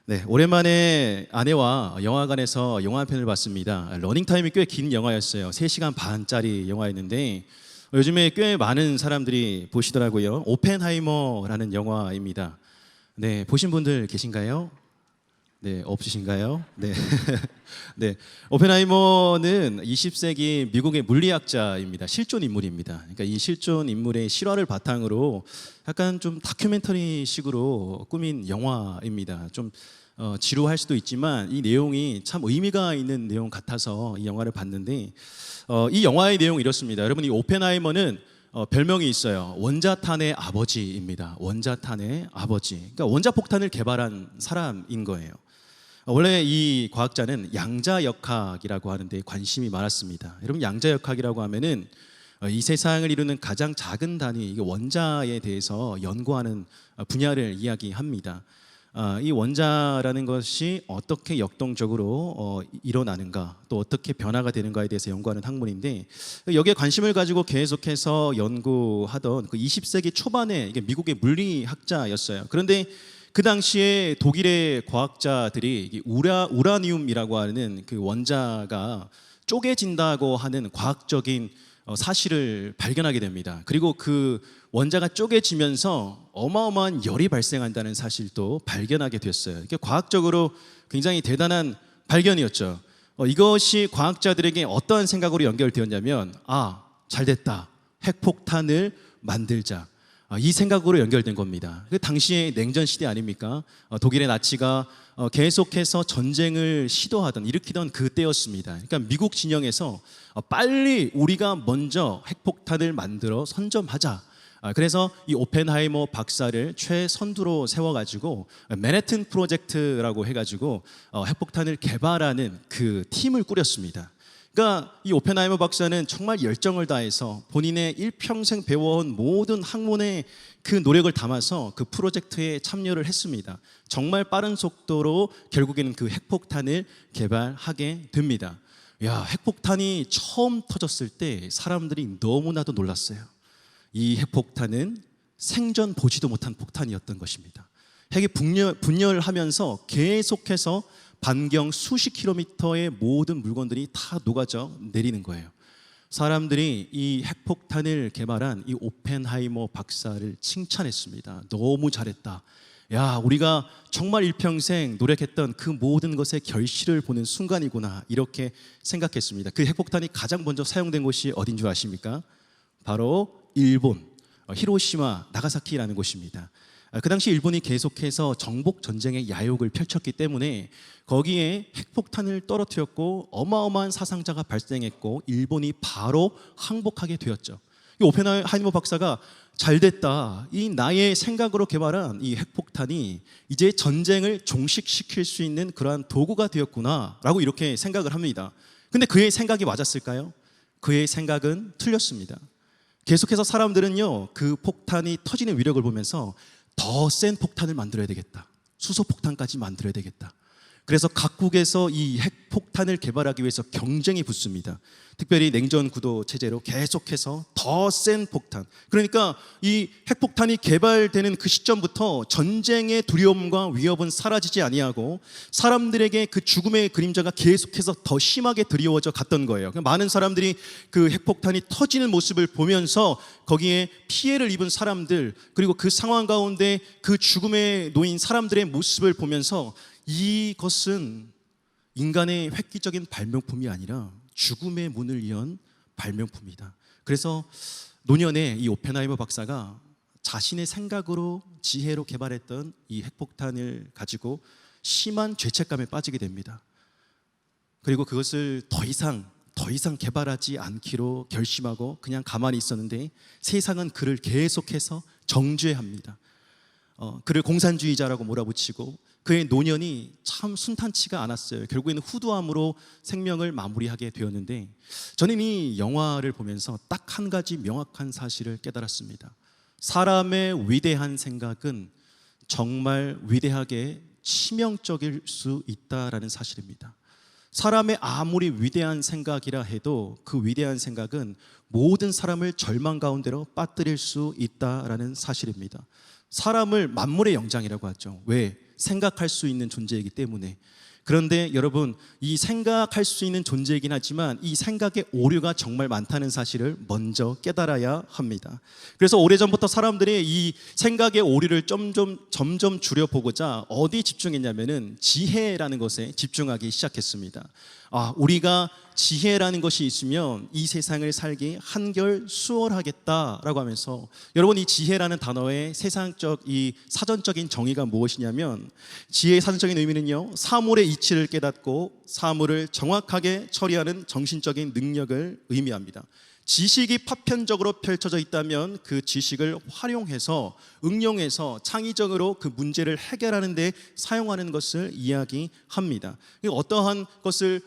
네, 오랜만에 아내와 영화관에서 영화 한 편을 봤습니다. 러닝타임이 꽤 긴 영화였어요. 3시간 반짜리 영화였는데 요즘에 꽤 많은 사람들이 보시더라고요. 오펜하이머라는 영화입니다. 네, 보신 분들 계신가요? 네, 없으신가요? 네. 네. 오펜하이머는 20세기 미국의 물리학자입니다. 실존 인물입니다. 그러니까 이 실존 인물의 실화를 바탕으로 약간 좀 다큐멘터리식으로 꾸민 영화입니다. 좀 지루할 수도 있지만 이 내용이 참 의미가 있는 내용 같아서 이 영화를 봤는데 이 영화의 내용이 이렇습니다. 여러분, 이 오펜하이머는 별명이 있어요. 원자탄의 아버지입니다. 원자탄의 아버지. 그러니까 원자폭탄을 개발한 사람인 거예요. 원래 이 과학자는 양자역학이라고 하는데 관심이 많았습니다. 여러분, 양자역학이라고 하면은 이 세상을 이루는 가장 작은 단위, 이게 원자에 대해서 연구하는 분야를 이야기합니다. 이 원자라는 것이 어떻게 역동적으로 일어나는가, 또 어떻게 변화가 되는가에 대해서 연구하는 학문인데, 여기에 관심을 가지고 계속해서 연구하던 그 20세기 초반에 이게 미국의 물리학자였어요. 그런데 그 당시에 독일의 과학자들이 우라늄이라고 하는 그 원자가 쪼개진다고 하는 과학적인 사실을 발견하게 됩니다. 그리고 그 원자가 쪼개지면서 어마어마한 열이 발생한다는 사실도 발견하게 됐어요. 이게 과학적으로 굉장히 대단한 발견이었죠. 이것이 과학자들에게 어떠한 생각으로 연결되었냐면, 잘 됐다, 핵폭탄을 만들자, 이 생각으로 연결된 겁니다. 그 당시에 냉전 시대 아닙니까? 독일의 나치가 계속해서 전쟁을 일으키던 그때였습니다. 그러니까 미국 진영에서 빨리 우리가 먼저 핵폭탄을 만들어 선점하자. 그래서 이 오펜하이머 박사를 최선두로 세워가지고 맨해튼 프로젝트라고 해가지고 핵폭탄을 개발하는 그 팀을 꾸렸습니다. 그러니까 이 오펜하이머 박사는 정말 열정을 다해서 본인의 일평생 배워온 모든 학문의 그 노력을 담아서 그 프로젝트에 참여를 했습니다. 정말 빠른 속도로 결국에는 그 핵폭탄을 개발하게 됩니다. 핵폭탄이 처음 터졌을 때 사람들이 너무나도 놀랐어요. 이 핵폭탄은 생전 보지도 못한 폭탄이었던 것입니다. 핵이 분열하면서 계속해서 반경 수십 킬로미터의 모든 물건들이 다 녹아져 내리는 거예요. 사람들이 이 핵폭탄을 개발한 이 오펜하이머 박사를 칭찬했습니다. 너무 잘했다. 우리가 정말 일평생 노력했던 그 모든 것의 결실을 보는 순간이구나, 이렇게 생각했습니다. 그 핵폭탄이 가장 먼저 사용된 곳이 어딘 줄 아십니까? 바로 일본 히로시마 나가사키라는 곳입니다. 그 당시 일본이 계속해서 정복 전쟁의 야욕을 펼쳤기 때문에 거기에 핵폭탄을 떨어뜨렸고 어마어마한 사상자가 발생했고 일본이 바로 항복하게 되었죠. 이 오펜하이머 박사가 잘됐다, 이 나의 생각으로 개발한 이 핵폭탄이 이제 전쟁을 종식시킬 수 있는 그러한 도구가 되었구나 라고 이렇게 생각을 합니다. 근데 그의 생각이 맞았을까요? 그의 생각은 틀렸습니다. 계속해서 사람들은요, 그 폭탄이 터지는 위력을 보면서 더 센 폭탄을 만들어야 되겠다, 수소폭탄까지 만들어야 되겠다. 그래서 각국에서 이 핵폭탄을 개발하기 위해서 경쟁이 붙습니다. 특별히 냉전 구도 체제로 계속해서 더 센 폭탄. 그러니까 이 핵폭탄이 개발되는 그 시점부터 전쟁의 두려움과 위협은 사라지지 아니하고 사람들에게 그 죽음의 그림자가 계속해서 더 심하게 드리워져 갔던 거예요. 많은 사람들이 그 핵폭탄이 터지는 모습을 보면서 거기에 피해를 입은 사람들, 그리고 그 상황 가운데 그 죽음에 놓인 사람들의 모습을 보면서 이것은 인간의 획기적인 발명품이 아니라 죽음의 문을 연 발명품이다. 그래서 노년에 이 오펜하이머 박사가 자신의 생각으로 지혜로 개발했던 이 핵폭탄을 가지고 심한 죄책감에 빠지게 됩니다. 그리고 그것을 더 이상 개발하지 않기로 결심하고 그냥 가만히 있었는데 세상은 그를 계속해서 정죄합니다. 그를 공산주의자라고 몰아붙이고 그의 노년이 참 순탄치가 않았어요. 결국에는 후두암으로 생명을 마무리하게 되었는데, 저는 이 영화를 보면서 딱 한 가지 명확한 사실을 깨달았습니다. 사람의 위대한 생각은 정말 위대하게 치명적일 수 있다라는 사실입니다. 사람의 아무리 위대한 생각이라 해도 그 위대한 생각은 모든 사람을 절망 가운데로 빠뜨릴 수 있다라는 사실입니다. 사람을 만물의 영장이라고 하죠. 왜? 생각할 수 있는 존재이기 때문에. 그런데 여러분, 이 생각할 수 있는 존재이긴 하지만 이 생각의 오류가 정말 많다는 사실을 먼저 깨달아야 합니다. 그래서 오래전부터 사람들이 이 생각의 오류를 점점 줄여보고자 어디 집중했냐면은 지혜라는 것에 집중하기 시작했습니다. 우리가 지혜라는 것이 있으면 이 세상을 살기 한결 수월하겠다라고 하면서, 여러분, 이 지혜라는 단어의 세상적 이 사전적인 정의가 무엇이냐면, 지혜의 사전적인 의미는요, 사물의 이치를 깨닫고 사물을 정확하게 처리하는 정신적인 능력을 의미합니다. 지식이 파편적으로 펼쳐져 있다면 그 지식을 활용해서 응용해서 창의적으로 그 문제를 해결하는 데 사용하는 것을 이야기합니다. 어떠한 것을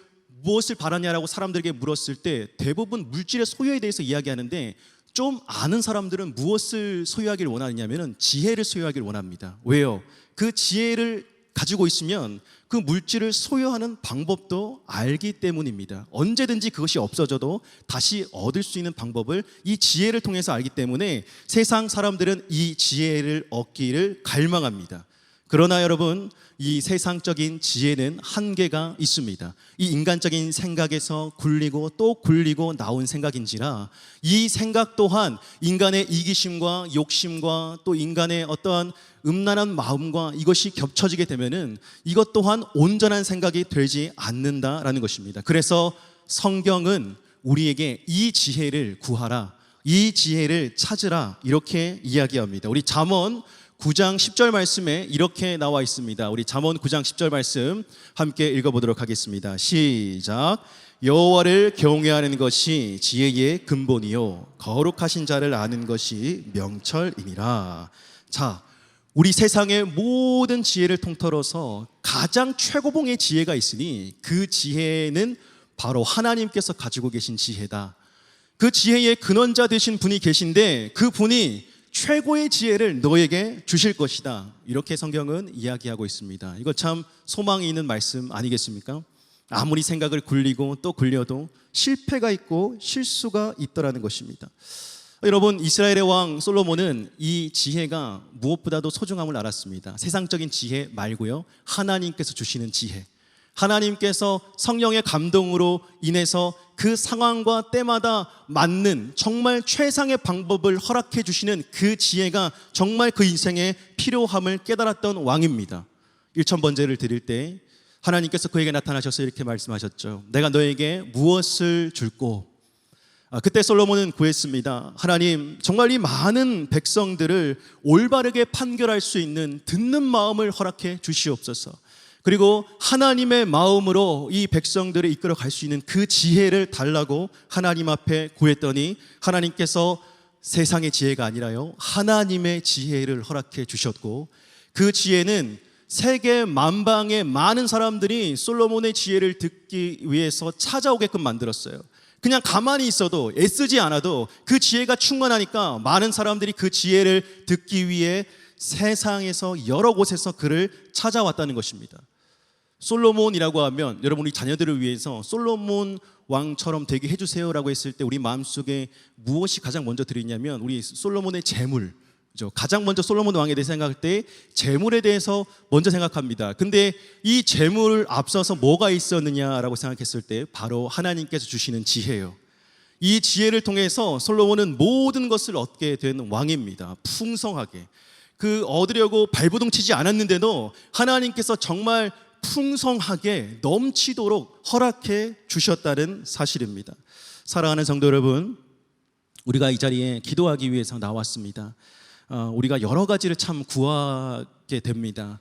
무엇을 바라냐라고 사람들에게 물었을 때 대부분 물질의 소유에 대해서 이야기하는데, 좀 아는 사람들은 무엇을 소유하기를 원하느냐면 지혜를 소유하기를 원합니다. 왜요? 그 지혜를 가지고 있으면 그 물질을 소유하는 방법도 알기 때문입니다. 언제든지 그것이 없어져도 다시 얻을 수 있는 방법을 이 지혜를 통해서 알기 때문에 세상 사람들은 이 지혜를 얻기를 갈망합니다. 그러나 여러분, 이 세상적인 지혜는 한계가 있습니다. 이 인간적인 생각에서 굴리고 또 굴리고 나온 생각인지라 이 생각 또한 인간의 이기심과 욕심과 또 인간의 어떠한 음란한 마음과 이것이 겹쳐지게 되면은 이것 또한 온전한 생각이 되지 않는다라는 것입니다. 그래서 성경은 우리에게 이 지혜를 구하라, 이 지혜를 찾으라, 이렇게 이야기합니다. 우리 잠언 9장 10절 말씀에 이렇게 나와 있습니다. 우리 잠언 9장 10절 말씀 함께 읽어보도록 하겠습니다. 시작. 여호와를 경외하는 것이 지혜의 근본이요 거룩하신 자를 아는 것이 명철이니라. 자, 우리 세상의 모든 지혜를 통틀어서 가장 최고봉의 지혜가 있으니 그 지혜는 바로 하나님께서 가지고 계신 지혜다. 그 지혜의 근원자 되신 분이 계신데 그 분이 최고의 지혜를 너에게 주실 것이다. 이렇게 성경은 이야기하고 있습니다. 이거 참 소망이 있는 말씀 아니겠습니까? 아무리 생각을 굴리고 또 굴려도 실패가 있고 실수가 있더라는 것입니다. 여러분, 이스라엘의 왕 솔로몬은 이 지혜가 무엇보다도 소중함을 알았습니다. 세상적인 지혜 말고요, 하나님께서 주시는 지혜, 하나님께서 성령의 감동으로 인해서 그 상황과 때마다 맞는 정말 최상의 방법을 허락해 주시는 그 지혜가 정말 그 인생에 필요함을 깨달았던 왕입니다. 일천번제를 드릴 때 하나님께서 그에게 나타나셔서 이렇게 말씀하셨죠. 내가 너에게 무엇을 줄꼬? 그때 솔로몬은 구했습니다. 하나님, 정말 이 많은 백성들을 올바르게 판결할 수 있는 듣는 마음을 허락해 주시옵소서. 그리고 하나님의 마음으로 이 백성들을 이끌어 갈 수 있는 그 지혜를 달라고 하나님 앞에 구했더니 하나님께서 세상의 지혜가 아니라요, 하나님의 지혜를 허락해 주셨고, 그 지혜는 세계 만방의 많은 사람들이 솔로몬의 지혜를 듣기 위해서 찾아오게끔 만들었어요. 그냥 가만히 있어도, 애쓰지 않아도 그 지혜가 충만하니까 많은 사람들이 그 지혜를 듣기 위해 세상에서 여러 곳에서 그를 찾아왔다는 것입니다. 솔로몬이라고 하면 여러분, 우리 자녀들을 위해서 솔로몬 왕처럼 되게 해주세요라고 했을 때 우리 마음속에 무엇이 가장 먼저 들이냐면 우리 솔로몬의 재물, 가장 먼저 솔로몬 왕에 대해 생각할 때 재물에 대해서 먼저 생각합니다. 근데 이 재물을 앞서서 뭐가 있었느냐라고 생각했을 때 바로 하나님께서 주시는 지혜예요. 이 지혜를 통해서 솔로몬은 모든 것을 얻게 된 왕입니다. 풍성하게 그 얻으려고 발버둥치지 않았는데도 하나님께서 정말 풍성하게 넘치도록 허락해 주셨다는 사실입니다. 사랑하는 성도 여러분, 우리가 이 자리에 기도하기 위해서 나왔습니다. 우리가 여러 가지를 참 구하게 됩니다.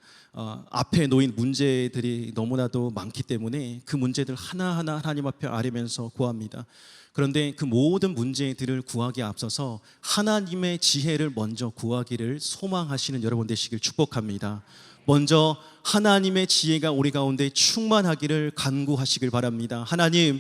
앞에 놓인 문제들이 너무나도 많기 때문에 그 문제들 하나하나 하나님 앞에 아뢰면서 구합니다. 그런데 그 모든 문제들을 구하기에 앞서서 하나님의 지혜를 먼저 구하기를 소망하시는 여러분 되시길 축복합니다. 먼저 하나님의 지혜가 우리 가운데 충만하기를 간구하시길 바랍니다. 하나님,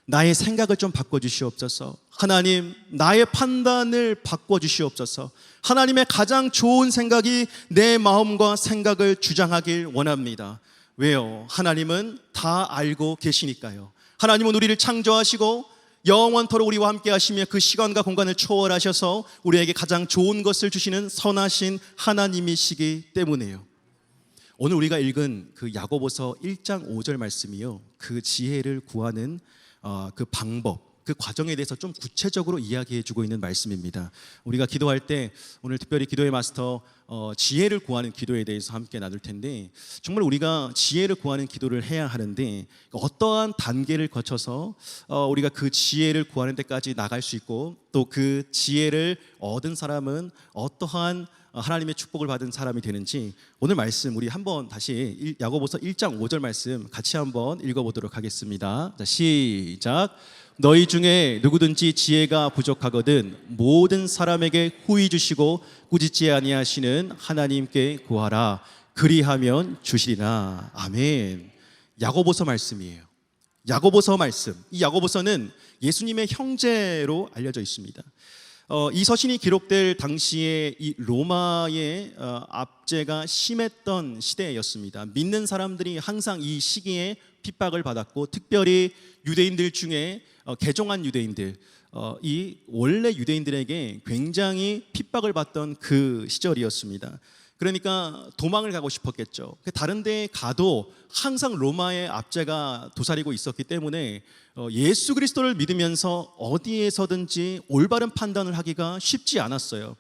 나의 생각을 좀 바꿔주시옵소서. 하나님, 나의 판단을 바꿔주시옵소서. 하나님의 가장 좋은 생각이 내 마음과 생각을 주장하길 원합니다. 왜요? 하나님은 다 알고 계시니까요. 하나님은 우리를 창조하시고 영원토록 우리와 함께 하시며 그 시간과 공간을 초월하셔서 우리에게 가장 좋은 것을 주시는 선하신 하나님이시기 때문에요. 오늘 우리가 읽은 그 야고보서 1장 5절 말씀이요, 그 지혜를 구하는 그 방법, 그 과정에 대해서 좀 구체적으로 이야기해주고 있는 말씀입니다. 우리가 기도할 때 오늘 특별히 기도의 마스터 지혜를 구하는 기도에 대해서 함께 나눌 텐데, 정말 우리가 지혜를 구하는 기도를 해야 하는데 어떠한 단계를 거쳐서 우리가 그 지혜를 구하는 데까지 나갈 수 있고, 또 그 지혜를 얻은 사람은 어떠한 하나님의 축복을 받은 사람이 되는지, 오늘 말씀 우리 한번 다시 야고보서 1장 5절 말씀 같이 한번 읽어보도록 하겠습니다. 자, 시작. 너희 중에 누구든지 지혜가 부족하거든 모든 사람에게 후히 주시고 꾸짖지 아니하시는 하나님께 구하라. 그리하면 주시리라. 아멘. 야고보서 말씀이에요. 야고보서 말씀. 이 야고보서는 예수님의 형제로 알려져 있습니다. 이 서신이 기록될 당시에 이 로마의 압제가 심했던 시대였습니다. 믿는 사람들이 항상 이 시기에 핍박을 받았고, 특별히 유대인들 중에 개종한 유대인들, 이 원래 유대인들에게 굉장히 핍박을 받던 그 시절이었습니다. 그러니까 도망을 가고 싶었겠죠. 다른 데에 가도 항상 로마의 압제가 도사리고 있었기 때문에 예수 그리스도를 믿으면서 어디에서든지 올바른 판단을 하기가 쉽지 않았어요.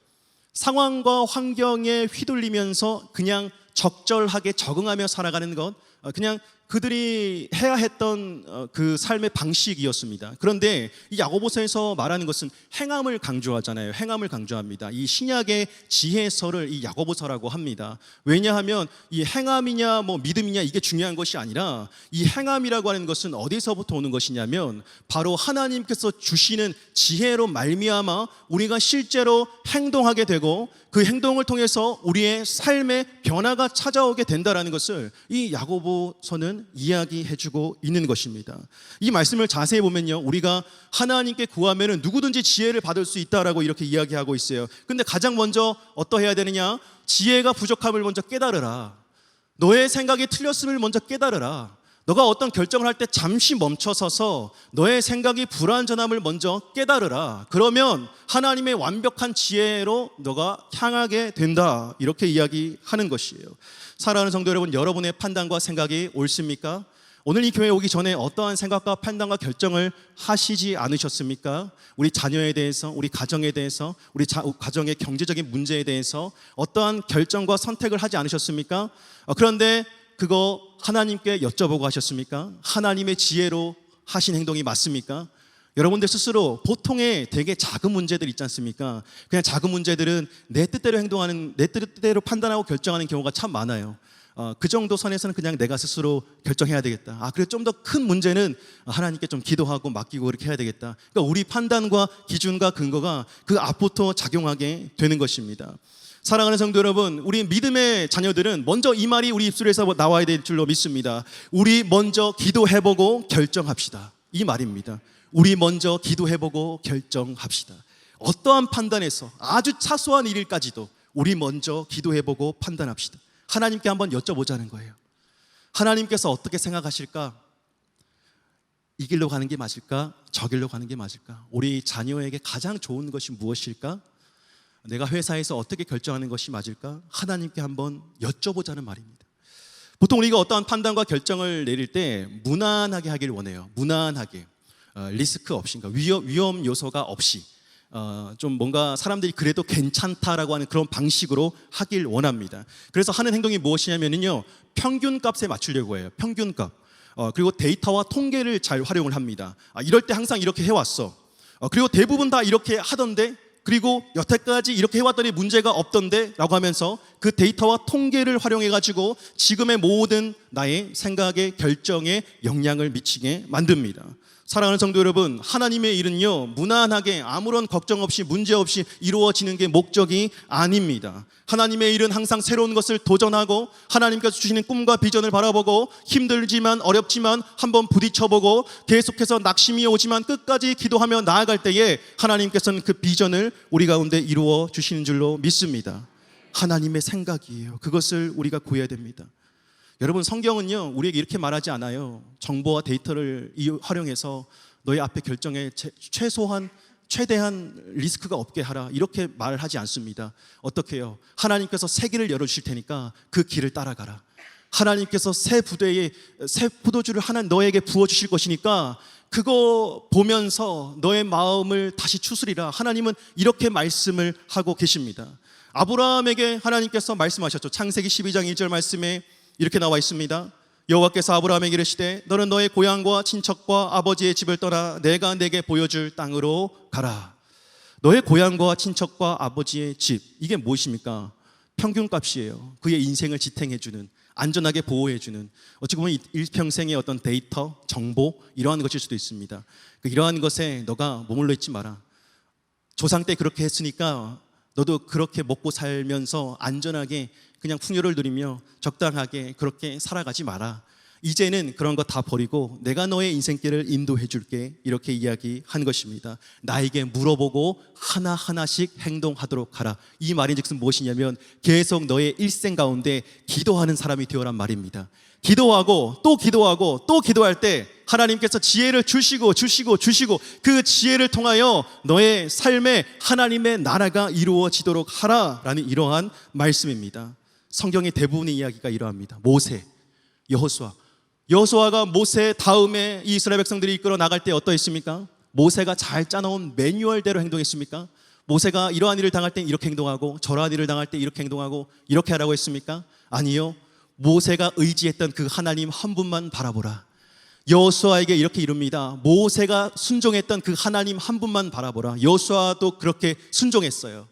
상황과 환경에 휘둘리면서 그냥 적절하게 적응하며 살아가는 것, 그냥 그들이 해야 했던 그 삶의 방식이었습니다. 그런데 이 야고보서에서 말하는 것은 행함을 강조하잖아요. 행함을 강조합니다. 이 신약의 지혜서를 이 야고보서라고 합니다. 왜냐하면 이 행함이냐 뭐 믿음이냐 이게 중요한 것이 아니라, 이 행함이라고 하는 것은 어디서부터 오는 것이냐면 바로 하나님께서 주시는 지혜로 말미암아 우리가 실제로 행동하게 되고, 그 행동을 통해서 우리의 삶의 변화가 찾아오게 된다라는 것을 이 야고보서는 이야기해주고 있는 것입니다. 이 말씀을 자세히 보면요, 우리가 하나님께 구하면 누구든지 지혜를 받을 수 있다라고 이렇게 이야기하고 있어요. 근데 가장 먼저 어떠해야 되느냐? 지혜가 부족함을 먼저 깨달으라. 너의 생각이 틀렸음을 먼저 깨달으라. 너가 어떤 결정을 할 때 잠시 멈춰서서 너의 생각이 불완전함을 먼저 깨달으라. 그러면 하나님의 완벽한 지혜로 너가 향하게 된다. 이렇게 이야기하는 것이에요. 사랑하는 성도 여러분, 여러분의 판단과 생각이 옳습니까? 오늘 이 교회에 오기 전에 어떠한 생각과 판단과 결정을 하시지 않으셨습니까? 우리 자녀에 대해서, 우리 가정에 대해서, 우리 가정의 경제적인 문제에 대해서 어떠한 결정과 선택을 하지 않으셨습니까? 그런데 그거 하나님께 여쭤보고 하셨습니까? 하나님의 지혜로 하신 행동이 맞습니까? 여러분들 스스로 보통의 되게 작은 문제들 있지 않습니까? 그냥 작은 문제들은 내 뜻대로 행동하는, 내 뜻대로 판단하고 결정하는 경우가 참 많아요. 그 정도 선에서는 그냥 내가 스스로 결정해야 되겠다. 그래 좀 더 큰 문제는 하나님께 좀 기도하고 맡기고 그렇게 해야 되겠다. 그러니까 우리 판단과 기준과 근거가 그 앞부터 작용하게 되는 것입니다. 사랑하는 성도 여러분, 우리 믿음의 자녀들은 먼저 이 말이 우리 입술에서 나와야 될 줄로 믿습니다. 우리 먼저 기도해보고 결정합시다. 이 말입니다. 우리 먼저 기도해보고 결정합시다. 어떠한 판단에서 아주 사소한 일일까지도 우리 먼저 기도해보고 판단합시다. 하나님께 한번 여쭤보자는 거예요. 하나님께서 어떻게 생각하실까? 이 길로 가는 게 맞을까? 저 길로 가는 게 맞을까? 우리 자녀에게 가장 좋은 것이 무엇일까? 내가 회사에서 어떻게 결정하는 것이 맞을까? 하나님께 한번 여쭤보자는 말입니다. 보통 우리가 어떠한 판단과 결정을 내릴 때 무난하게 하길 원해요. 무난하게, 리스크 없이, 그러니까 위험 요소가 없이, 좀 뭔가 사람들이 그래도 괜찮다라고 하는 그런 방식으로 하길 원합니다. 그래서 하는 행동이 무엇이냐면요, 평균값에 맞추려고 해요. 평균값. 그리고 데이터와 통계를 잘 활용을 합니다. 이럴 때 항상 이렇게 해왔어. 그리고 대부분 다 이렇게 하던데, 그리고 여태까지 이렇게 해왔더니 문제가 없던데 라고 하면서 그 데이터와 통계를 활용해가지고 지금의 모든 나의 생각의 결정에 영향을 미치게 만듭니다. 사랑하는 성도 여러분, 하나님의 일은요, 무난하게 아무런 걱정 없이 문제 없이 이루어지는 게 목적이 아닙니다. 하나님의 일은 항상 새로운 것을 도전하고, 하나님께서 주시는 꿈과 비전을 바라보고, 힘들지만 어렵지만 한번 부딪혀보고, 계속해서 낙심이 오지만 끝까지 기도하며 나아갈 때에 하나님께서는 그 비전을 우리 가운데 이루어 주시는 줄로 믿습니다. 하나님의 생각이에요. 그것을 우리가 구해야 됩니다. 여러분, 성경은요, 우리에게 이렇게 말하지 않아요. 정보와 데이터를 활용해서 너희 앞에 결정에 최대한 리스크가 없게 하라, 이렇게 말하지 않습니다. 어떻게 해요? 하나님께서 새 길을 열어주실 테니까 그 길을 따라가라. 하나님께서 새 부대에 새 포도주를 하나 너에게 부어주실 것이니까 그거 보면서 너의 마음을 다시 추스리라. 하나님은 이렇게 말씀을 하고 계십니다. 아브라함에게 하나님께서 말씀하셨죠. 창세기 12장 1절 말씀에 이렇게 나와 있습니다. 여호와께서 아브라함에게 이르시되 너는 너의 고향과 친척과 아버지의 집을 떠나 내가 내게 보여줄 땅으로 가라. 너의 고향과 친척과 아버지의 집, 이게 무엇입니까? 평균값이에요. 그의 인생을 지탱해주는, 안전하게 보호해주는, 어찌 보면 일평생의 어떤 데이터, 정보 이러한 것일 수도 있습니다. 이러한 것에 너가 머물러 있지 마라. 조상 때 그렇게 했으니까 너도 그렇게 먹고 살면서 안전하게 그냥 풍요를 누리며 적당하게 그렇게 살아가지 마라. 이제는 그런 거 다 버리고 내가 너의 인생길을 인도해 줄게, 이렇게 이야기한 것입니다. 나에게 물어보고 하나하나씩 행동하도록 하라. 이 말인즉슨 무엇이냐면 계속 너의 일생 가운데 기도하는 사람이 되어란 말입니다. 기도하고 또 기도하고 또 기도할 때 하나님께서 지혜를 주시고 그 지혜를 통하여 너의 삶에 하나님의 나라가 이루어지도록 하라라는 이러한 말씀입니다. 성경의 대부분의 이야기가 이러합니다. 모세, 여호수아가 모세 다음에 이 이스라엘 백성들이 이끌어 나갈 때 어떠했습니까? 모세가 잘 짜놓은 매뉴얼대로 행동했습니까? 모세가 이러한 일을 당할 때 이렇게 행동하고 저러한 일을 당할 때 이렇게 행동하고 이렇게 하라고 했습니까? 아니요. 모세가 의지했던 그 하나님 한 분만 바라보라. 여호수아에게 이렇게 이릅니다. 모세가 순종했던 그 하나님 한 분만 바라보라. 여호수아도 그렇게 순종했어요.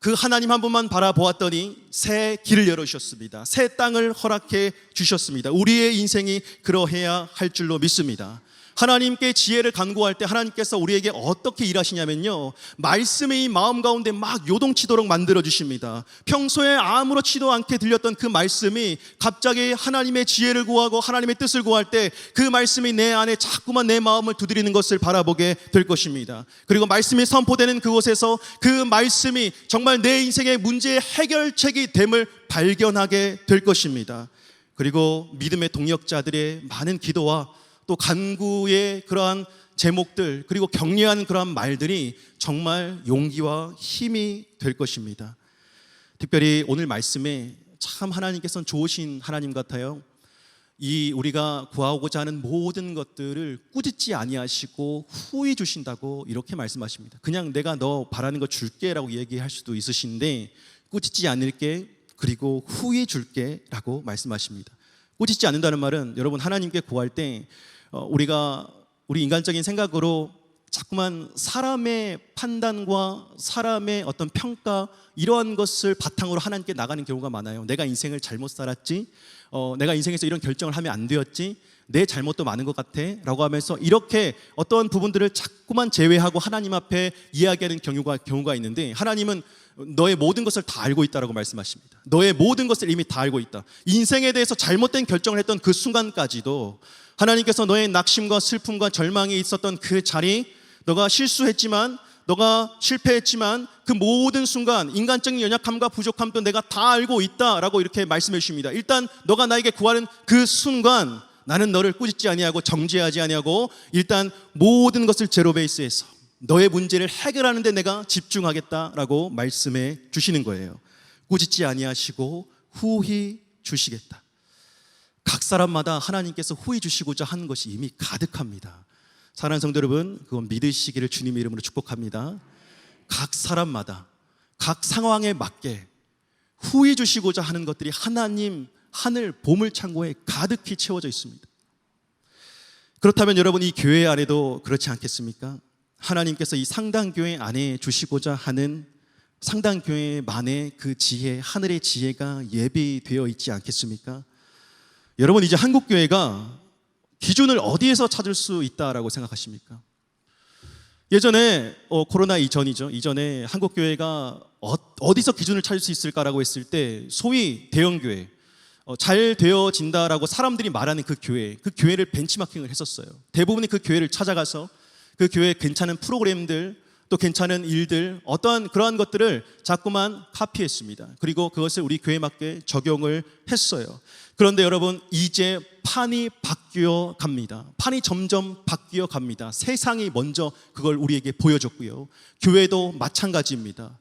그 하나님 한 분만 바라보았더니 새 길을 열어주셨습니다. 새 땅을 허락해 주셨습니다. 우리의 인생이 그러해야 할 줄로 믿습니다. 하나님께 지혜를 간구할 때 하나님께서 우리에게 어떻게 일하시냐면요, 말씀의 이 마음 가운데 막 요동치도록 만들어 주십니다. 평소에 아무렇지도 않게 들렸던 그 말씀이 갑자기 하나님의 지혜를 구하고 하나님의 뜻을 구할 때 그 말씀이 내 안에 자꾸만 내 마음을 두드리는 것을 바라보게 될 것입니다. 그리고 말씀이 선포되는 그곳에서 그 말씀이 정말 내 인생의 문제의 해결책이 됨을 발견하게 될 것입니다. 그리고 믿음의 동역자들의 많은 기도와 또 간구의 그러한 제목들, 그리고 격려하는 그러한 말들이 정말 용기와 힘이 될 것입니다. 특별히 오늘 말씀에 참 하나님께서는 좋으신 하나님 같아요. 이 우리가 구하고자 하는 모든 것들을 꾸짖지 아니하시고 후히 주신다고 이렇게 말씀하십니다. 그냥 내가 너 바라는 거 줄게 라고 얘기할 수도 있으신데 꾸짖지 않을게, 그리고 후히 줄게 라고 말씀하십니다. 꾸짖지 않는다는 말은 여러분, 하나님께 구할 때 우리 인간적인 생각으로 자꾸만 사람의 판단과 사람의 어떤 평가, 이러한 것을 바탕으로 하나님께 나가는 경우가 많아요. 내가 인생을 잘못 살았지, 내가 인생에서 이런 결정을 하면 안 되었지, 내 잘못도 많은 것 같아 라고 하면서 이렇게 어떤 부분들을 자꾸만 제외하고 하나님 앞에 이야기하는 경우가 있는데, 하나님은 너의 모든 것을 다 알고 있다라고 말씀하십니다. 너의 모든 것을 이미 다 알고 있다. 인생에 대해서 잘못된 결정을 했던 그 순간까지도 하나님께서 너의 낙심과 슬픔과 절망이 있었던 그 자리, 너가 실수했지만, 너가 실패했지만 그 모든 순간 인간적인 연약함과 부족함도 내가 다 알고 있다라고 이렇게 말씀해 주십니다. 일단 너가 나에게 구하는 그 순간 나는 너를 꾸짖지 아니하고 정죄하지 아니하고 일단 모든 것을 제로 베이스에서 너의 문제를 해결하는 데 내가 집중하겠다라고 말씀해 주시는 거예요. 꾸짖지 아니하시고 후히 주시겠다. 각 사람마다 하나님께서 후히 주시고자 하는 것이 이미 가득합니다. 사랑하는 성도 여러분, 그건 믿으시기를 주님의 이름으로 축복합니다. 각 사람마다 각 상황에 맞게 후히 주시고자 하는 것들이 하나님 하늘 보물창고에 가득히 채워져 있습니다. 그렇다면 여러분, 이 교회 안에도 그렇지 않겠습니까? 하나님께서 이 상당교회 안에 주시고자 하는 상당교회만의 그 지혜, 하늘의 지혜가 예비되어 있지 않겠습니까? 여러분, 이제 한국교회가 기준을 어디에서 찾을 수 있다라고 생각하십니까? 예전에 코로나 이전이죠. 이전에 한국교회가 어디서 기준을 찾을 수 있을까라고 했을 때 소위 대형교회, 잘 되어진다라고 사람들이 말하는 그 교회를 벤치마킹을 했었어요. 대부분이 그 교회를 찾아가서 그 교회의 괜찮은 프로그램들, 또 괜찮은 일들, 어떠한 그러한 것들을 자꾸만 카피했습니다. 그리고 그것을 우리 교회에 맞게 적용을 했어요. 그런데 여러분, 이제 판이 바뀌어 갑니다. 판이 점점 바뀌어 갑니다. 세상이 먼저 그걸 우리에게 보여줬고요. 교회도 마찬가지입니다.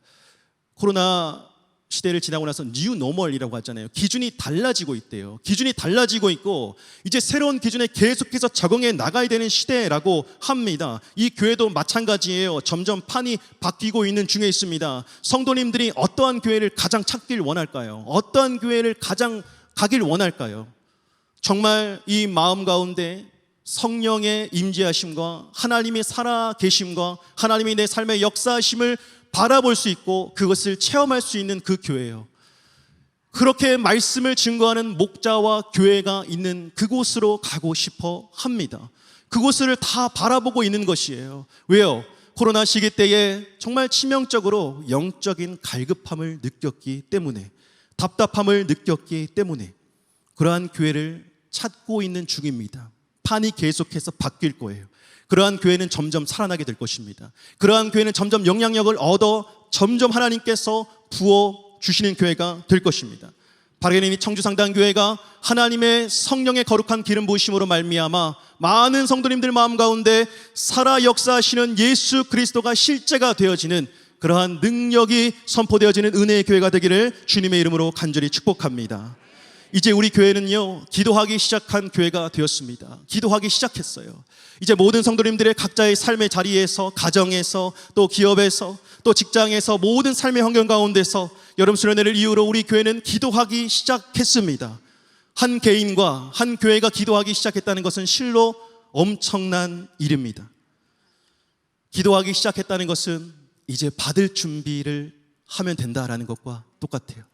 코로나 시대를 지나고 나서 뉴 노멀이라고 하잖아요. 기준이 달라지고 있대요. 기준이 달라지고 있고 이제 새로운 기준에 계속해서 적응해 나가야 되는 시대라고 합니다. 이 교회도 마찬가지예요. 점점 판이 바뀌고 있는 중에 있습니다. 성도님들이 어떠한 교회를 가장 찾길 원할까요? 어떠한 교회를 가장 가길 원할까요? 정말 이 마음 가운데 성령의 임재하심과 하나님의 살아계심과 하나님이 내 삶의 역사하심을 바라볼 수 있고 그것을 체험할 수 있는 그 교회예요. 그렇게 말씀을 증거하는 목자와 교회가 있는 그곳으로 가고 싶어 합니다. 그곳을 다 바라보고 있는 것이에요. 왜요? 코로나 시기 때에 정말 치명적으로 영적인 갈급함을 느꼈기 때문에, 답답함을 느꼈기 때문에 그러한 교회를 찾고 있는 중입니다. 판이 계속해서 바뀔 거예요. 그러한 교회는 점점 살아나게 될 것입니다. 그러한 교회는 점점 영향력을 얻어 점점 하나님께서 부어주시는 교회가 될 것입니다. 바르게님이 청주상당교회가 하나님의 성령의 거룩한 기름 부으심으로 말미암아 많은 성도님들 마음 가운데 살아 역사하시는 예수 그리스도가 실제가 되어지는 그러한 능력이 선포되어지는 은혜의 교회가 되기를 주님의 이름으로 간절히 축복합니다. 이제 우리 교회는요, 기도하기 시작한 교회가 되었습니다. 기도하기 시작했어요. 이제 모든 성도님들의 각자의 삶의 자리에서, 가정에서, 또 기업에서, 또 직장에서, 모든 삶의 환경 가운데서 여름 수련회를 이후로 우리 교회는 기도하기 시작했습니다. 한 개인과 한 교회가 기도하기 시작했다는 것은 실로 엄청난 일입니다. 기도하기 시작했다는 것은 이제 받을 준비를 하면 된다라는 것과 똑같아요.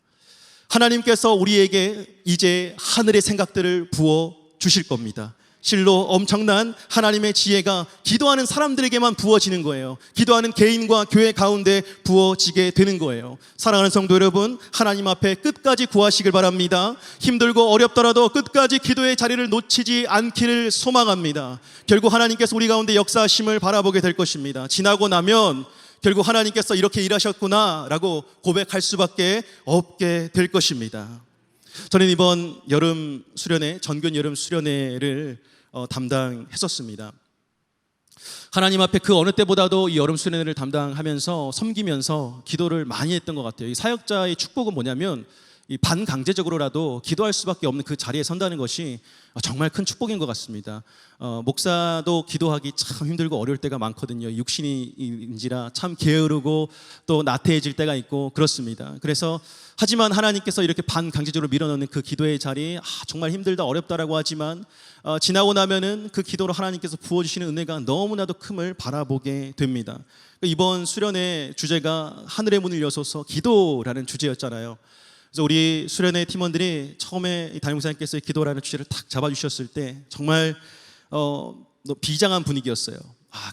하나님께서 우리에게 이제 하늘의 생각들을 부어 주실 겁니다. 실로 엄청난 하나님의 지혜가 기도하는 사람들에게만 부어지는 거예요. 기도하는 개인과 교회 가운데 부어지게 되는 거예요. 사랑하는 성도 여러분, 하나님 앞에 끝까지 구하시길 바랍니다. 힘들고 어렵더라도 끝까지 기도의 자리를 놓치지 않기를 소망합니다. 결국 하나님께서 우리 가운데 역사하심을 바라보게 될 것입니다. 지나고 나면 결국 하나님께서 이렇게 일하셨구나 라고 고백할 수밖에 없게 될 것입니다. 저는 이번 여름 수련회, 전균 여름 수련회를 담당했었습니다. 하나님 앞에 그 어느 때보다도 이 여름 수련회를 담당하면서 섬기면서 기도를 많이 했던 것 같아요. 이 사역자의 축복은 뭐냐면 이 반강제적으로라도 기도할 수밖에 없는 그 자리에 선다는 것이 정말 큰 축복인 것 같습니다. 목사도 기도하기 참 힘들고 어려울 때가 많거든요. 육신인지라 참 게으르고 또 나태해질 때가 있고 그렇습니다. 그래서 하지만 하나님께서 이렇게 반강제적으로 밀어넣는 그 기도의 자리, 정말 힘들다 어렵다라고 하지만 지나고 나면은 그 기도로 하나님께서 부어주시는 은혜가 너무나도 큼을 바라보게 됩니다. 이번 수련의 주제가 하늘의 문을 여소서 기도라는 주제였잖아요. 그래서 우리 수련회 팀원들이 처음에 담임목사님께서 기도라는 주제를 탁 잡아주셨을 때 정말 비장한 분위기였어요.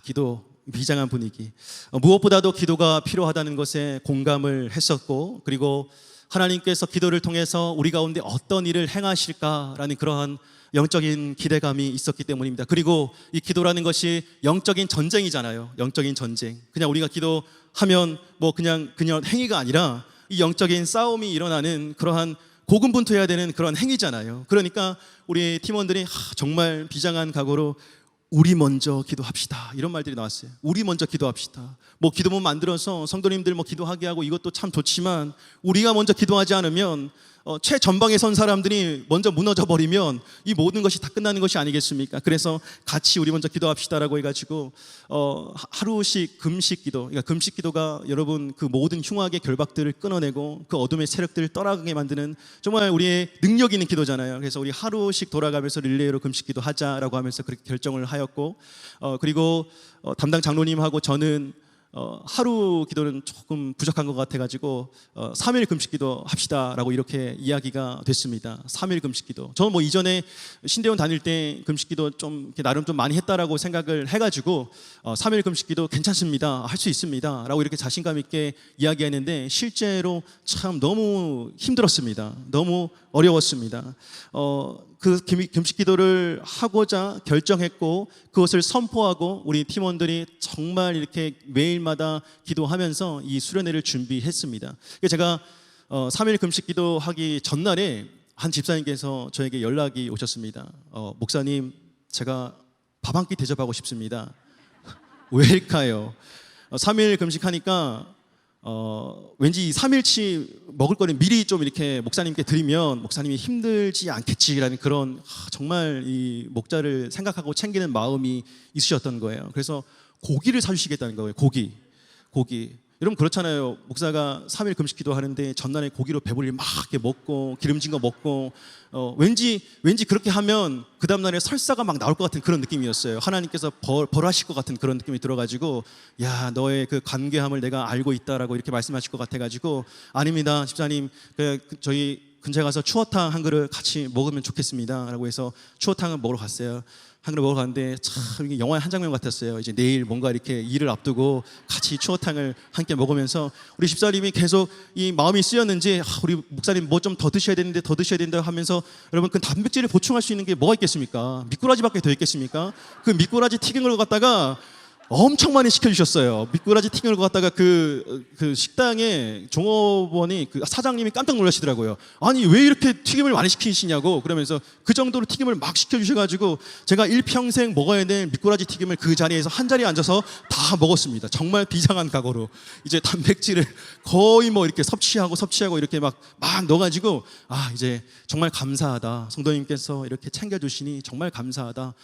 기도, 비장한 분위기. 무엇보다도 기도가 필요하다는 것에 공감을 했었고, 그리고 하나님께서 기도를 통해서 우리 가운데 어떤 일을 행하실까라는 그러한 영적인 기대감이 있었기 때문입니다. 그리고 이 기도라는 것이 영적인 전쟁이잖아요. 영적인 전쟁. 그냥 우리가 기도하면 뭐 그냥 행위가 아니라 이 영적인 싸움이 일어나는 그러한 고군분투해야 되는 그런 행위잖아요. 그러니까 우리 팀원들이 정말 비장한 각오로 우리 먼저 기도합시다 이런 말들이 나왔어요. 우리 먼저 기도합시다. 뭐 기도문 만들어서 성도님들 뭐 기도하게 하고 이것도 참 좋지만 우리가 먼저 기도하지 않으면 최전방에 선 사람들이 먼저 무너져 버리면 이 모든 것이 다 끝나는 것이 아니겠습니까? 그래서 같이 우리 먼저 기도합시다라고 해가지고 하루씩 금식기도, 그러니까 금식기도가 여러분 그 모든 흉악의 결박들을 끊어내고 그 어둠의 세력들을 떠나가게 만드는 정말 우리의 능력 있는 기도잖아요. 그래서 우리 하루씩 돌아가면서 릴레이로 금식기도 하자라고 하면서 그렇게 결정을 하였고, 그리고 담당 장로님하고 저는 하루 기도는 조금 부족한 것 같아가지고 3일 금식기도 합시다라고 이렇게 이야기가 됐습니다. 3일 금식기도. 저는 뭐 이전에 신대원 다닐 때 금식기도 좀 나름 좀 많이 했다라고 생각을 해가지고 3일 금식기도 괜찮습니다, 할 수 있습니다 라고 이렇게 자신감 있게 이야기했는데 실제로 참 너무 힘들었습니다. 너무 어려웠습니다. 그 금식 기도를 하고자 결정했고 그것을 선포하고 우리 팀원들이 정말 이렇게 매일마다 기도하면서 이 수련회를 준비했습니다. 제가 3일 금식 기도하기 전날에 한 집사님께서 저에게 연락이 오셨습니다. 목사님, 제가 밥 한 끼 대접하고 싶습니다. 왜일까요? 3일 금식하니까 왠지 이 3일치 먹을 거를 미리 좀 이렇게 목사님께 드리면 목사님이 힘들지 않겠지라는 그런 정말 이 목자를 생각하고 챙기는 마음이 있으셨던 거예요. 그래서 고기를 사주시겠다는 거예요. 고기. 여러분 그렇잖아요. 목사가 3일 금식기도 하는데 전날에 고기로 배불리 막 이렇게 먹고 기름진 거 먹고 왠지 그렇게 하면 그 다음날에 설사가 막 나올 것 같은 그런 느낌이었어요. 하나님께서 벌하실 것 같은 그런 느낌이 들어가지고 야 너의 그 간괴함을 내가 알고 있다라고 이렇게 말씀하실 것 같아가지고 아닙니다 집사님 저희 근처에 가서 추어탕 한 그릇 같이 먹으면 좋겠습니다 라고 해서 추어탕을 먹으러 갔어요. 한 그릇 먹으러 갔는데 참 이게 영화의 한 장면 같았어요. 이제 내일 뭔가 이렇게 일을 앞두고 같이 추어탕을 함께 먹으면서 우리 집사님이 계속 이 마음이 쓰였는지 우리 목사님 뭐 좀 더 드셔야 되는데 더 드셔야 된다 하면서 여러분 그 단백질을 보충할 수 있는 게 뭐가 있겠습니까? 미꾸라지밖에 더 있겠습니까? 그 미꾸라지 튀긴 걸 갖다가 엄청 많이 시켜주셨어요. 미꾸라지 튀김을 갖다가 그 식당에 종업원이 그 사장님이 깜짝 놀라시더라고요. 아니 왜 이렇게 튀김을 많이 시키시냐고 그러면서 그 정도로 튀김을 막 시켜주셔가지고 제가 일평생 먹어야 될 미꾸라지 튀김을 그 자리에서 한 자리에 앉아서 다 먹었습니다. 정말 비장한 각오로 이제 단백질을 거의 뭐 이렇게 섭취하고 이렇게 막 넣어가지고 이제 정말 감사하다. 성도님께서 이렇게 챙겨주시니 정말 감사하다.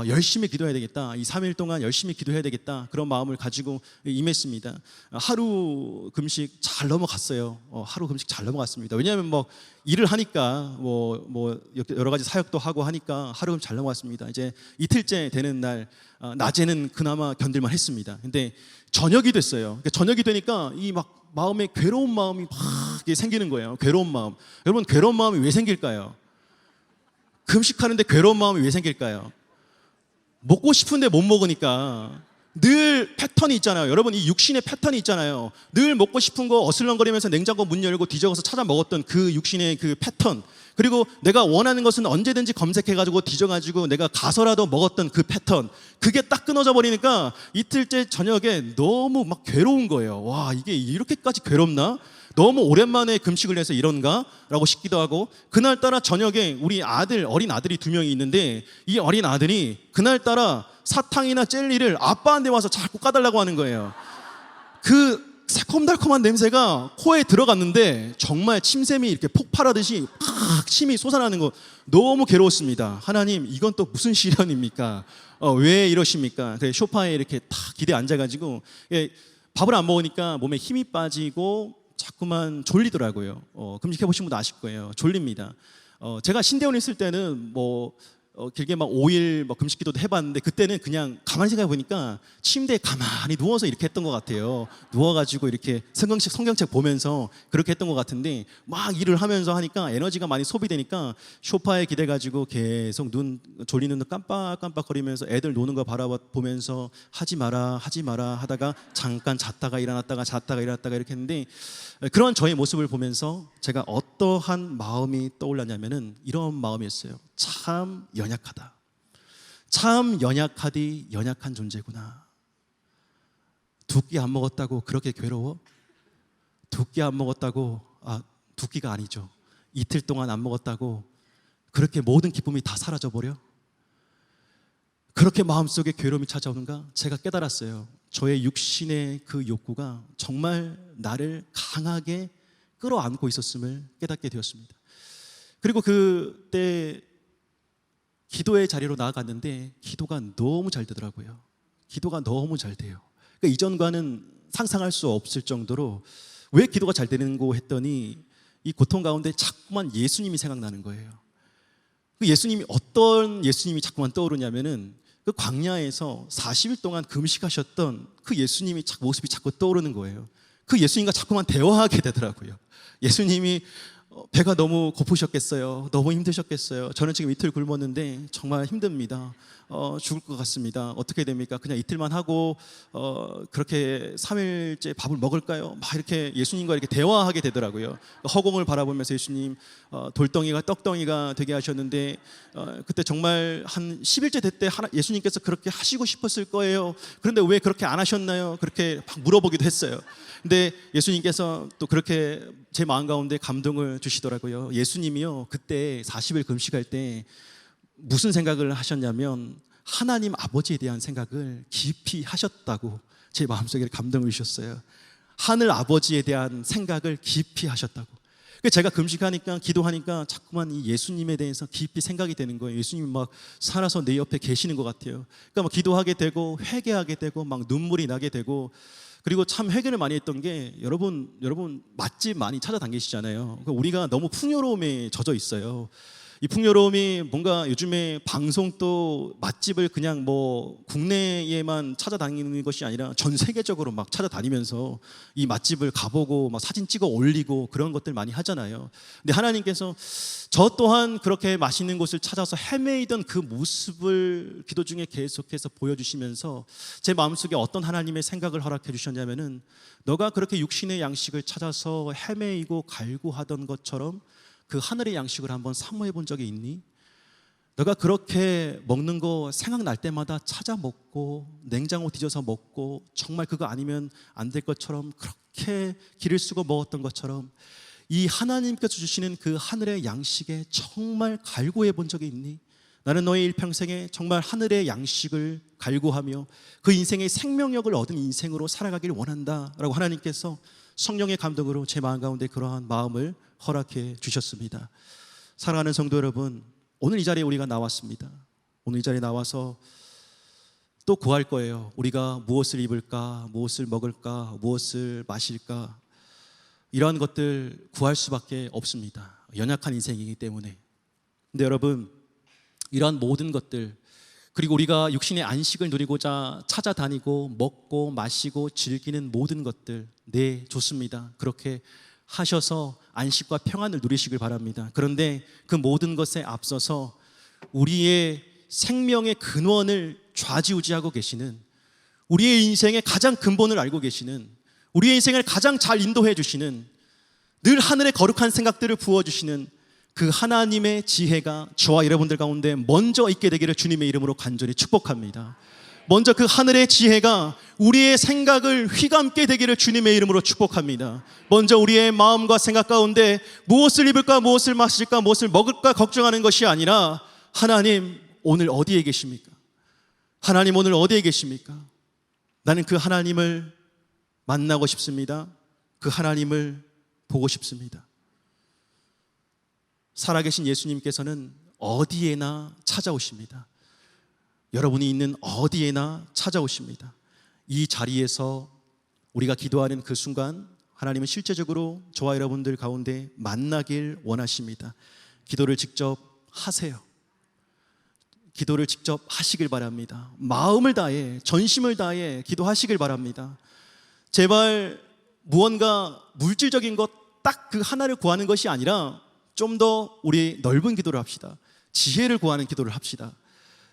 열심히 기도해야 되겠다. 이 3일 동안 열심히 기도해야 되겠다. 그런 마음을 가지고 임했습니다. 하루 금식 잘 넘어갔어요. 하루 금식 잘 넘어갔습니다. 왜냐하면 뭐 일을 하니까 뭐 여러 가지 사역도 하고 하니까 하루 금식 잘 넘어갔습니다. 이제 이틀째 되는 날 낮에는 그나마 견딜만 했습니다. 근데 저녁이 됐어요. 그러니까 저녁이 되니까 이 막 마음에 괴로운 마음이 막 생기는 거예요. 괴로운 마음. 여러분 괴로운 마음이 왜 생길까요? 금식하는데 괴로운 마음이 왜 생길까요? 먹고 싶은데 못 먹으니까 늘 패턴이 있잖아요. 여러분 이 육신의 패턴이 있잖아요. 늘 먹고 싶은 거 어슬렁거리면서 냉장고 문 열고 뒤적어서 찾아 먹었던 그 육신의 그 패턴, 그리고 내가 원하는 것은 언제든지 검색해가지고 뒤져가지고 내가 가서라도 먹었던 그 패턴, 그게 딱 끊어져 버리니까 이틀째 저녁에 너무 막 괴로운 거예요. 와 이게 이렇게까지 괴롭나? 너무 오랜만에 금식을 해서 이런가? 라고 싶기도 하고, 그날따라 저녁에 우리 어린 아들이 2명이 있는데 이 어린 아들이 그날따라 사탕이나 젤리를 아빠한테 와서 자꾸 까달라고 하는 거예요. 그 새콤달콤한 냄새가 코에 들어갔는데 정말 침샘이 이렇게 폭발하듯이 팍 침이 솟아나는 거 너무 괴로웠습니다. 하나님 이건 또 무슨 시련입니까? 왜 이러십니까? 그래서 소파에 이렇게 탁 기대 앉아가지고 밥을 안 먹으니까 몸에 힘이 빠지고 자꾸만 졸리더라고요. 금식해 보신 분도 아실 거예요. 졸립니다. 제가 신대원에 있을 때는 길게 막 5일 금식기도도 해봤는데 그때는 그냥 가만히 생각해 보니까 침대에 가만히 누워서 이렇게 했던 것 같아요. 누워가지고 이렇게 성경책 보면서 그렇게 했던 것 같은데 막 일을 하면서 하니까 에너지가 많이 소비되니까 소파에 기대가지고 계속 졸리는 눈 깜빡깜빡거리면서 애들 노는 거 바라보면서 하지 마라 하다가 잠깐 잤다가 일어났다가 이렇게 했는데, 그런 저의 모습을 보면서 제가 어떠한 마음이 떠올랐냐면은 이런 마음이었어요. 참 연약하다. 참 연약하디 연약한 존재구나. 2끼 안 먹었다고 그렇게 괴로워? 2끼 안 먹었다고 2끼가 아니죠. 이틀 동안 안 먹었다고 그렇게 모든 기쁨이 다 사라져버려? 그렇게 마음속에 괴로움이 찾아오는가? 제가 깨달았어요. 저의 육신의 그 욕구가 정말 나를 강하게 끌어안고 있었음을 깨닫게 되었습니다. 그리고 그때 기도의 자리로 나아갔는데 기도가 너무 잘 되더라고요. 기도가 너무 잘 돼요. 그러니까 이전과는 상상할 수 없을 정도로 왜 기도가 잘 되는고 했더니 이 고통 가운데 자꾸만 예수님이 생각나는 거예요. 그 예수님이 어떤 예수님이 자꾸만 떠오르냐면은 그 광야에서 40일 동안 금식하셨던 그 예수님이 모습이 자꾸 떠오르는 거예요. 그 예수님과 자꾸만 대화하게 되더라고요. 예수님이 배가 너무 고프셨겠어요. 너무 힘드셨겠어요. 저는 지금 이틀 굶었는데 정말 힘듭니다. 죽을 것 같습니다. 어떻게 됩니까? 그냥 이틀만 하고 그렇게 3일째 밥을 먹을까요? 막 이렇게 예수님과 이렇게 대화하게 되더라고요. 허공을 바라보면서 예수님 돌덩이가 떡덩이가 되게 하셨는데 그때 정말 한 10일째 됐대 예수님께서 그렇게 하시고 싶었을 거예요. 그런데 왜 그렇게 안 하셨나요? 그렇게 막 물어보기도 했어요. 근데 예수님께서 또 그렇게 제 마음 가운데 감동을 주시더라고요. 예수님이요 그때 40일 금식할 때 무슨 생각을 하셨냐면 하나님 아버지에 대한 생각을 깊이 하셨다고 제 마음속에 감동을 주셨어요. 하늘 아버지에 대한 생각을 깊이 하셨다고. 제가 금식하니까 기도하니까 자꾸만 이 예수님에 대해서 깊이 생각이 되는 거예요. 예수님이 막 살아서 내 옆에 계시는 것 같아요. 그러니까 막 기도하게 되고 회개하게 되고 막 눈물이 나게 되고, 그리고 참 회개를 많이 했던 게, 여러분 맛집 많이 찾아다니시잖아요. 그러니까 우리가 너무 풍요로움에 젖어 있어요. 이 풍요로움이 뭔가 요즘에 방송도 맛집을 그냥 뭐 국내에만 찾아다니는 것이 아니라 전 세계적으로 막 찾아다니면서 이 맛집을 가보고 막 사진 찍어 올리고 그런 것들 많이 하잖아요. 근데 하나님께서 저 또한 그렇게 맛있는 곳을 찾아서 헤매이던 그 모습을 기도 중에 계속해서 보여주시면서 제 마음속에 어떤 하나님의 생각을 허락해 주셨냐면은, 너가 그렇게 육신의 양식을 찾아서 헤매이고 갈구하던 것처럼 그 하늘의 양식을 한번 사모해 본 적이 있니? 너가 그렇게 먹는 거 생각날 때마다 찾아 먹고 냉장고 뒤져서 먹고 정말 그거 아니면 안 될 것처럼 그렇게 기를 쓰고 먹었던 것처럼 이 하나님께서 주시는 그 하늘의 양식에 정말 갈구해 본 적이 있니? 나는 너의 일평생에 정말 하늘의 양식을 갈구하며 그 인생의 생명력을 얻은 인생으로 살아가길 원한다 라고 하나님께서 성령의 감동으로 제 마음 가운데 그러한 마음을 허락해 주셨습니다. 사랑하는 성도 여러분, 오늘 이 자리에 우리가 나왔습니다. 오늘 이 자리에 나와서 또 구할 거예요. 우리가 무엇을 입을까, 무엇을 먹을까, 무엇을 마실까, 이러한 것들 구할 수밖에 없습니다. 연약한 인생이기 때문에. 근데 여러분, 이러한 모든 것들, 그리고 우리가 육신의 안식을 누리고자 찾아다니고 먹고 마시고 즐기는 모든 것들, 네, 좋습니다. 그렇게 하셔서 안식과 평안을 누리시길 바랍니다. 그런데 그 모든 것에 앞서서 우리의 생명의 근원을 좌지우지하고 계시는, 우리의 인생의 가장 근본을 알고 계시는, 우리의 인생을 가장 잘 인도해 주시는, 늘 하늘의 거룩한 생각들을 부어주시는 그 하나님의 지혜가 저와 여러분들 가운데 먼저 있게 되기를 주님의 이름으로 간절히 축복합니다. 먼저 그 하늘의 지혜가 우리의 생각을 휘감게 되기를 주님의 이름으로 축복합니다. 먼저 우리의 마음과 생각 가운데 무엇을 입을까, 무엇을 마실까, 무엇을 먹을까 걱정하는 것이 아니라, 하나님 오늘 어디에 계십니까? 하나님 오늘 어디에 계십니까? 나는 그 하나님을 만나고 싶습니다. 그 하나님을 보고 싶습니다. 살아계신 예수님께서는 어디에나 찾아오십니다. 여러분이 있는 어디에나 찾아오십니다. 이 자리에서 우리가 기도하는 그 순간 하나님은 실제적으로 저와 여러분들 가운데 만나길 원하십니다. 기도를 직접 하세요. 기도를 직접 하시길 바랍니다. 마음을 다해, 전심을 다해 기도하시길 바랍니다. 제발 무언가 물질적인 것 딱 그 하나를 구하는 것이 아니라 좀 더 우리 넓은 기도를 합시다. 지혜를 구하는 기도를 합시다.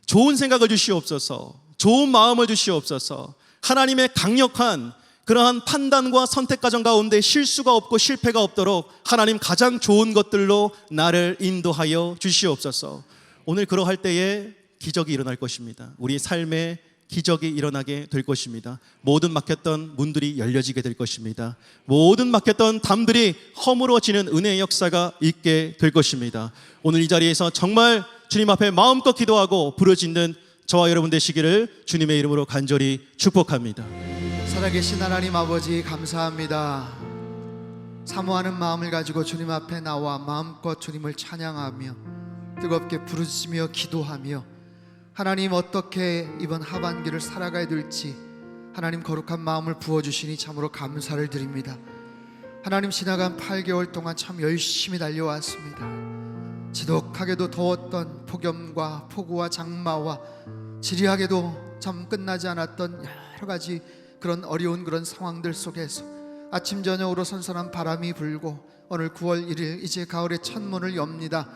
좋은 생각을 주시옵소서, 좋은 마음을 주시옵소서. 하나님의 강력한 그러한 판단과 선택 과정 가운데 실수가 없고 실패가 없도록 하나님 가장 좋은 것들로 나를 인도하여 주시옵소서. 오늘 그러할 때에 기적이 일어날 것입니다. 우리 삶에 기적이 일어나게 될 것입니다. 모든 막혔던 문들이 열려지게 될 것입니다. 모든 막혔던 담들이 허물어지는 은혜의 역사가 있게 될 것입니다. 오늘 이 자리에서 정말 주님 앞에 마음껏 기도하고 부르짖는 저와 여러분 되시기를 주님의 이름으로 간절히 축복합니다. 살아계신 하나님 아버지, 감사합니다. 사모하는 마음을 가지고 주님 앞에 나와 마음껏 주님을 찬양하며 뜨겁게 부르짖으며 기도하며 하나님 어떻게 이번 하반기를 살아가야 될지 하나님 거룩한 마음을 부어주시니 참으로 감사를 드립니다. 하나님 지나간 8개월 동안 참 열심히 달려왔습니다. 지독하게도 더웠던 폭염과 폭우와 장마와 지리하게도 참 끝나지 않았던 여러 가지 그런 어려운 그런 상황들 속에서 아침 저녁으로 선선한 바람이 불고 오늘 9월 1일 이제 가을의 첫 문을 엽니다.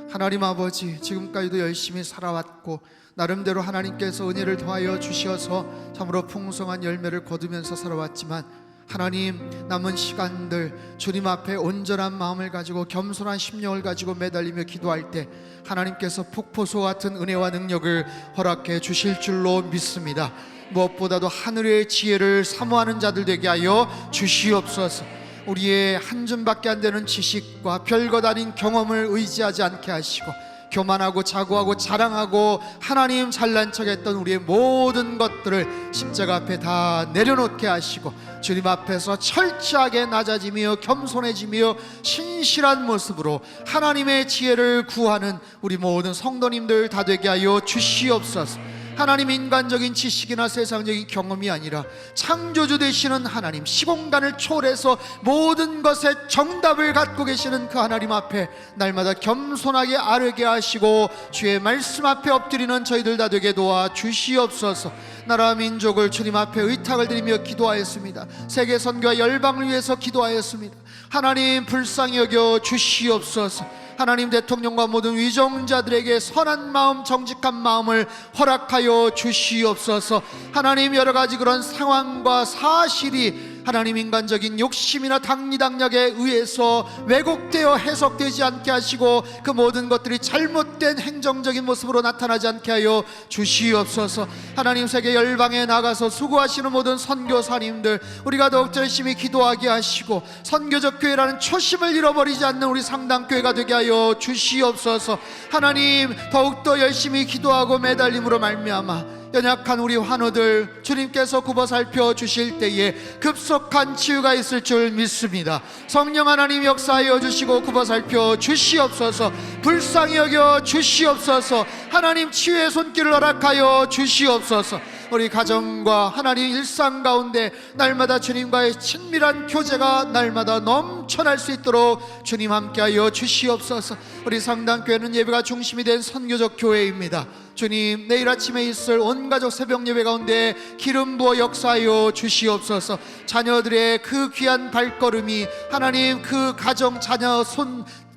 하나님 아버지, 지금까지도 열심히 살아왔고 나름대로 하나님께서 은혜를 더하여 주셔서 참으로 풍성한 열매를 거두면서 살아왔지만 하나님, 남은 시간들 주님 앞에 온전한 마음을 가지고 겸손한 심령을 가지고 매달리며 기도할 때 하나님께서 폭포수와 같은 은혜와 능력을 허락해 주실 줄로 믿습니다. 무엇보다도 하늘의 지혜를 사모하는 자들 되게 하여 주시옵소서. 우리의 한 줌밖에 안 되는 지식과 별것 아닌 경험을 의지하지 않게 하시고 교만하고 자고하고 자랑하고 하나님 잘난 척했던 우리의 모든 것들을 십자가 앞에 다 내려놓게 하시고 주님 앞에서 철저하게 낮아지며 겸손해지며 신실한 모습으로 하나님의 지혜를 구하는 우리 모든 성도님들 다 되게 하여 주시옵소서. 하나님, 인간적인 지식이나 세상적인 경험이 아니라 창조주 되시는 하나님, 시공간을 초월해서 모든 것의 정답을 갖고 계시는 그 하나님 앞에 날마다 겸손하게 아뢰게 하시고 주의 말씀 앞에 엎드리는 저희들 다 되게 도와 주시옵소서. 나라 민족을 주님 앞에 의탁을 드리며 기도하였습니다. 세계 선교와 열방을 위해서 기도하였습니다. 하나님, 불쌍히 여겨 주시옵소서. 하나님, 대통령과 모든 위정자들에게 선한 마음, 정직한 마음을 허락하여 주시옵소서. 하나님, 여러 가지 그런 상황과 사실이 하나님 인간적인 욕심이나 당리당략에 의해서 왜곡되어 해석되지 않게 하시고 그 모든 것들이 잘못된 행정적인 모습으로 나타나지 않게 하여 주시옵소서. 하나님, 세계 열방에 나가서 수고하시는 모든 선교사님들 우리가 더욱 열심히 기도하게 하시고 선교적 교회라는 초심을 잃어버리지 않는 우리 상당교회가 되게 하여 주시옵소서. 하나님, 더욱더 열심히 기도하고 매달림으로 말미암아 연약한 우리 환우들 주님께서 굽어 살펴 주실 때에 급속한 치유가 있을 줄 믿습니다. 성령 하나님 역사하여 주시고 굽어 살펴 주시옵소서. 불쌍히 여겨 주시옵소서. 하나님, 치유의 손길을 허락하여 주시옵소서. 우리 가정과 하나님 일상 가운데 날마다 주님과의 친밀한 교제가 날마다 넘쳐날 수 있도록 주님 함께하여 주시옵소서. 우리 상당교회는 예배가 중심이 된 선교적 교회입니다. 주님, 내일 아침에 있을 온가족 새벽 예배 가운데 기름 부어 역사하여 주시옵소서. 자녀들의 그 귀한 발걸음이 하나님 그 가정 자녀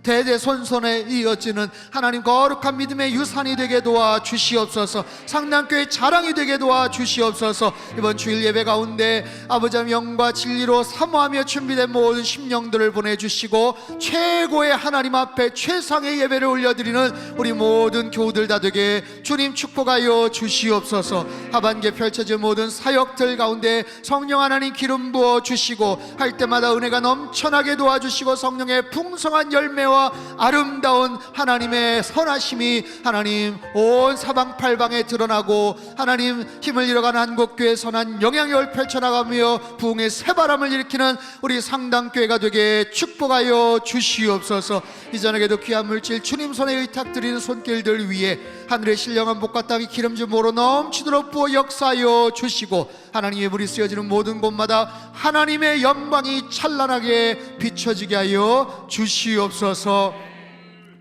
대대손손에 이어지는 하나님 거룩한 믿음의 유산이 되게 도와 주시옵소서. 상당교회 자랑이 되게 도와 주시옵소서. 이번 주일 예배 가운데 아버지 영과 진리로 사모하며 준비된 모든 심령들을 보내주시고 최고의 하나님 앞에 최상의 예배를 올려드리는 우리 모든 교우들 다 되게 주님 축복하여 주시옵소서. 하반기에 펼쳐진 모든 사역들 가운데 성령 하나님 기름 부어 주시고 할 때마다 은혜가 넘쳐나게 도와주시고 성령의 풍성한 열매와 아름다운 하나님의 선하심이 하나님 온 사방팔방에 드러나고 하나님 힘을 잃어가는 한국교회 선한 영향력을 펼쳐나가며 부흥의 새바람을 일으키는 우리 상당교회가 되게 축복하여 주시옵소서. 이전에도 귀한 물질 주님 손에 의탁드리는 손길들 위에 하늘의 신령한 복과 땅이 기름진 모로 넘치도록 부어 역사하여 주시고 하나님의 불이 쓰여지는 모든 곳마다 하나님의 영광이 찬란하게 비춰지게 하여 주시옵소서.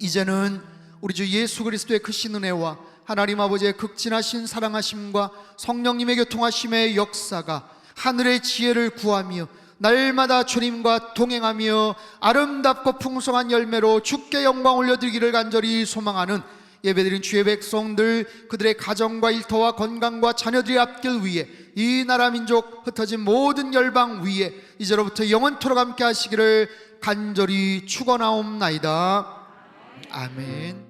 이제는 우리 주 예수 그리스도의 크신 은혜와 하나님 아버지의 극진하신 사랑하심과 성령님의 교통하심의 역사가 하늘의 지혜를 구하며 날마다 주님과 동행하며 아름답고 풍성한 열매로 주께 영광 올려드리기를 간절히 소망하는 예배드린 주의 백성들 그들의 가정과 일터와 건강과 자녀들의 앞길 위에 이 나라 민족 흩어진 모든 열방 위에 이제로부터 영원토록 함께 하시기를 간절히 축원하옵나이다. 아멘.